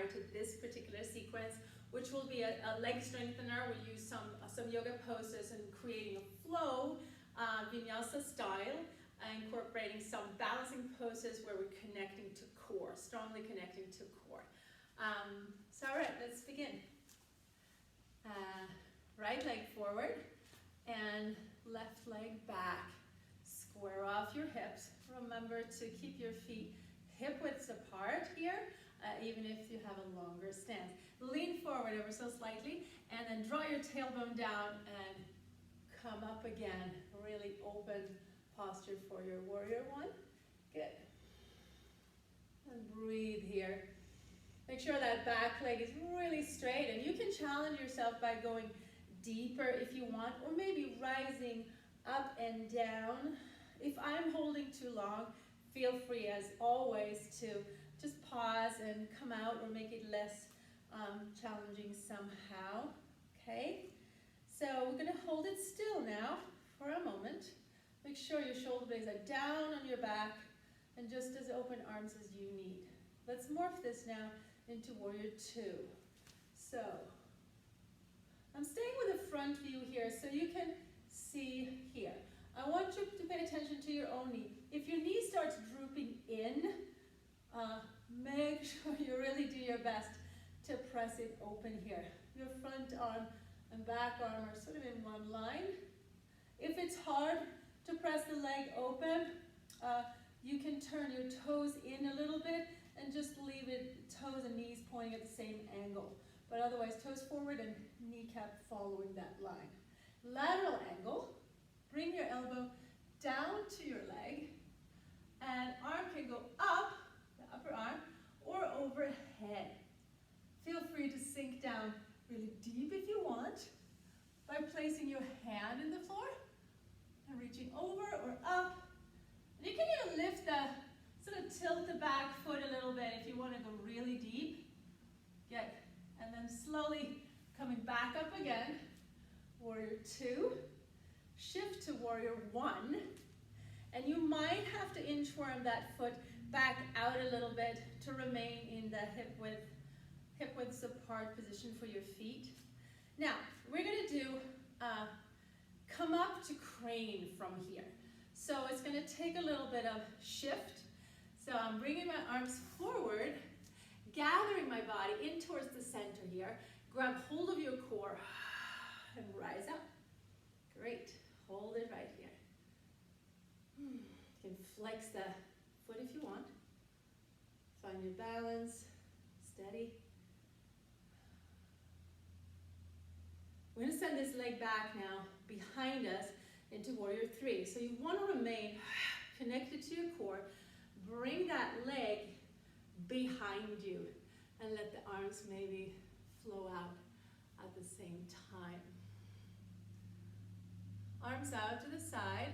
prior to this particular sequence, which will be a leg strengthener. We'll use some yoga poses and creating a flow, vinyasa style, incorporating some balancing poses where we're connecting to core, strongly connecting to core. So all right, let's begin. Right leg forward and left leg back. Square off your hips. Remember to keep your feet hip widths apart here, even if you have a longer stance. Lean forward ever so slightly, and then draw your tailbone down and come up again. Really open posture for your warrior one. Good. And breathe here. Make sure that back leg is really straight, and you can challenge yourself by going deeper if you want, or maybe rising up and down. If I'm holding too long, feel free as always to just pause and come out or make it less challenging somehow. Okay, so we're going to hold it still now for a moment. Make sure your shoulder blades are down on your back and just as open arms as you need. Let's morph this now into Warrior 2. So I'm staying with a front view here so you can see here. I want you to pay attention to your own knee. If your knee starts drooping in, make sure you really do your best to press it open here. Your front arm and back arm are sort of in one line. If it's hard to press the leg open, you can turn your toes in a little bit and just leave it toes and knees pointing at the same angle. But otherwise, toes forward and kneecap following that line. Lateral angle, bring your elbow down to your leg, and arm can go up, the upper arm, or overhead. Feel free to sink down really deep if you want by placing your hand in the floor and reaching over or up. And you can even lift the, sort of tilt the back foot a little bit if you want to go really deep. Good. And then slowly coming back up again. Warrior 2. Shift to Warrior 1. And you might have to inchworm that foot back out a little bit to remain in the hip widths apart position for your feet. Now, we're going to do come up to crane from here. So it's going to take a little bit of shift. So I'm bringing my arms forward, gathering my body in towards the center here. Grab hold of your core and rise up. Great. Hold it right here. You can flex the foot if you want. Find your balance. Steady. We're going to send this leg back now behind us into Warrior 3. So you want to remain connected to your core. Bring that leg behind you and let the arms maybe flow out at the same time. Arms out to the side,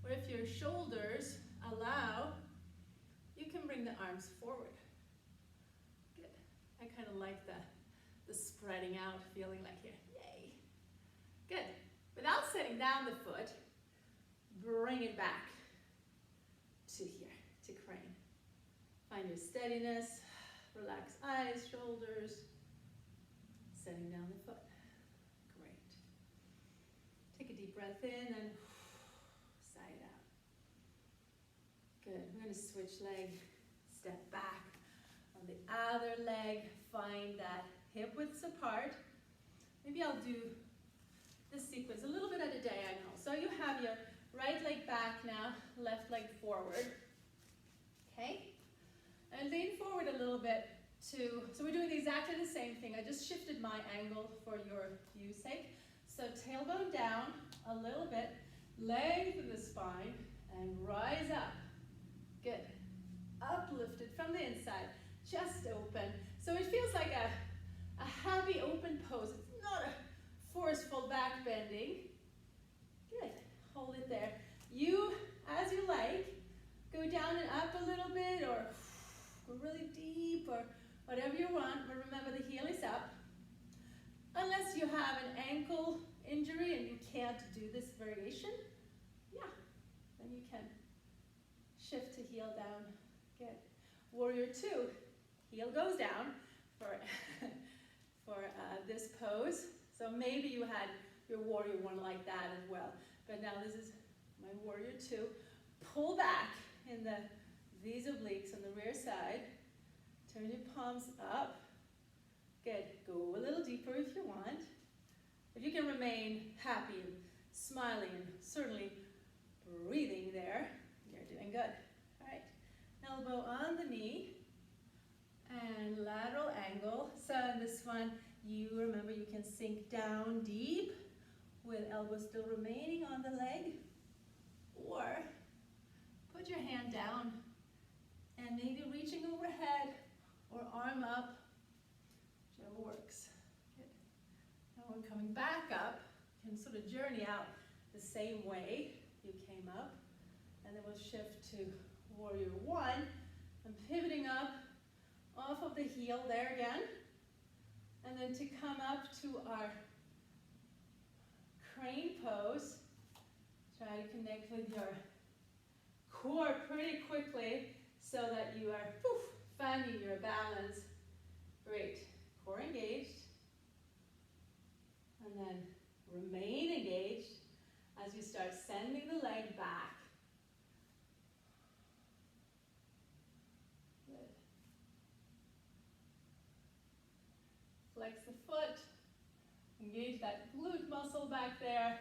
or if your shoulders allow, you can bring the arms forward. Good. I kind of like the spreading out feeling like here. Yay. Good. Without setting down the foot, bring it back to here, to crane. Find your steadiness. Relax eyes, shoulders. Setting down the foot. Great. Take a deep breath in and sigh it out. Good. We're going to switch leg. Step back. On the other leg, find that hip widths apart. Maybe I'll do this sequence a little bit at a diagonal. So you have your right leg back now, left leg forward. Okay? And lean forward a little bit to, so we're doing exactly the same thing. I just shifted my angle for your view's sake. So tailbone down a little bit, lengthen the spine, and rise up. Good. Uplifted from the inside, chest open. So it feels like a happy open pose. It's not a forceful back bending. Good. Hold it there. You, as you like, go down and up a little bit, or go really deep, or whatever you want, but remember the heel is up. Unless you have an ankle injury and you can't do this variation, yeah, then you can shift to heel down. Good. Warrior 2, heel goes down, for, for this pose. So maybe you had your warrior one like that as well. But now this is my warrior two. Pull back in these obliques on the rear side. Turn your palms up. Good. Go a little deeper if you want. If you can remain happy and smiling and certainly breathing there, you're doing good. All right. Elbow on the knee and lateral angle. So in this one, you remember you can sink down deep with elbow still remaining on the leg, or put your hand down and maybe reaching overhead or arm up, whichever works. Good. Now we're coming back up. You can sort of journey out the same way you came up, and then we'll shift to warrior one. I'm pivoting up off of the heel there again, and then to come up to our crane pose. Try to connect with your core pretty quickly so that you are finding your balance. Great. Core engaged. And then remain engaged as you start sending the leg back. Good. Flex the foot. Engage that glute muscle back there.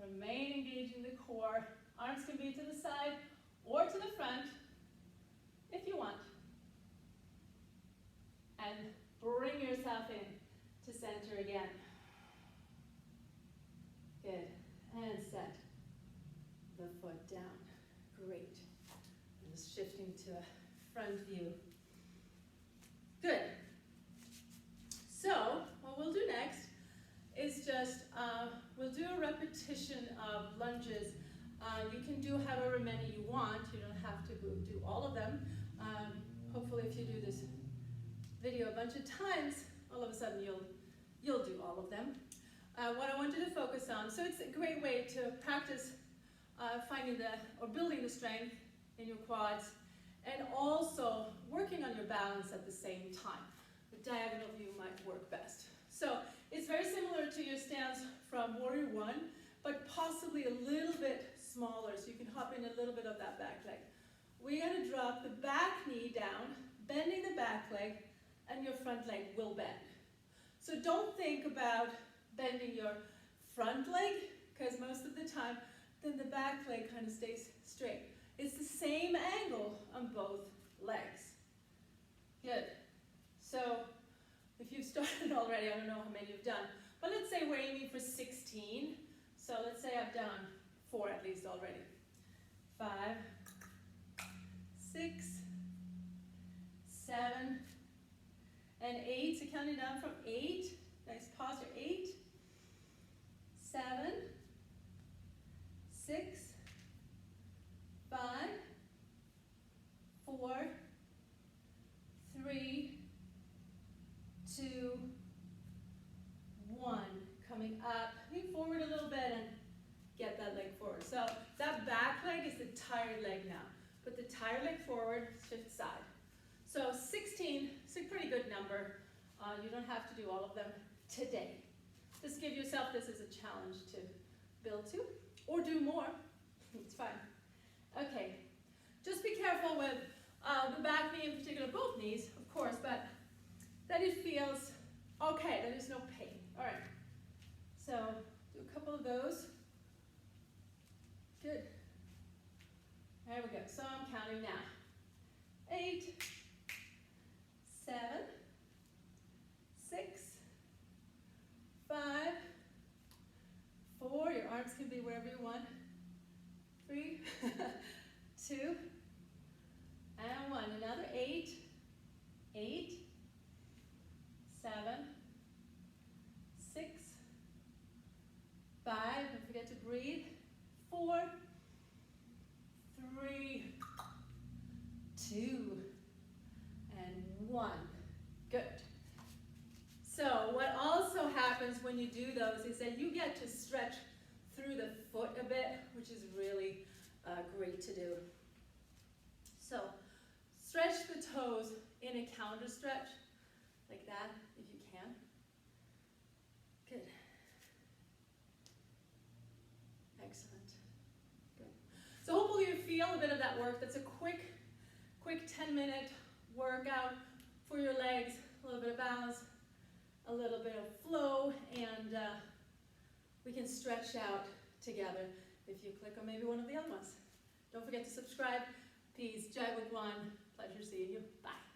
Remain engaging the core. Arms can be to the side or to the front if you want. And bring yourself in to center again. Good. And set the foot down. Great. And just shifting to a front view. Good. So, what we'll do next is just, we'll do a repetition of lunges. You can do however many you want. You don't have to do all of them. Hopefully if you do this video a bunch of times, all of a sudden you'll do all of them. What I want you to focus on, so it's a great way to practice building the strength in your quads, and also working on your balance at the same time. The diagonal view might work best. So it's very similar to your stance from Warrior One, but possibly a little bit smaller, so you can hop in a little bit of that back leg. We're going to drop the back knee down, bending the back leg, and your front leg will bend. So don't think about bending your front leg, because most of the time, then the back leg kind of stays straight. It's the same angle on both legs. Good. So if you've started already, I don't know how many you've done, but let's say we're aiming for 16. So let's say I've done 4 at least already. 5, 6, 7, and 8. So counting down from 8. Nice pause here. 8, 7, 6, 5, 4, 3, 2, 1. Coming up, lean forward a little bit and get that leg forward. So that back leg is the tired leg now. Put the tired leg forward, shift side. So 16 is a pretty good number. You don't have to do all of them today. Just give yourself this as a challenge to build to, or do more. It's fine. Okay, just be careful with the back knee in particular, both knees, of course, but that it feels okay, that there's no pain. All right, so do a couple of those. Good. There we go. So I'm counting now. 8, 7, 6, 5, 4. Your arms can be wherever you want. 3, 2, and 1. Another 8, 8, 7, 6, 5. Don't forget to breathe. 4, 3, 2, and 1. Good. So what also happens when you do those is that you get to stretch through the foot a bit, which is really great to do. So stretch the toes in a counter stretch. like that if you can. Good. Excellent. Good. So hopefully you feel a bit of that work. That's a quick 10-minute workout for your legs, a little bit of balance, a little bit of flow, and we can stretch out together if you click on maybe one of the other ones. Don't forget to subscribe. Peace. Jai Bhagwan. Pleasure seeing you. Bye.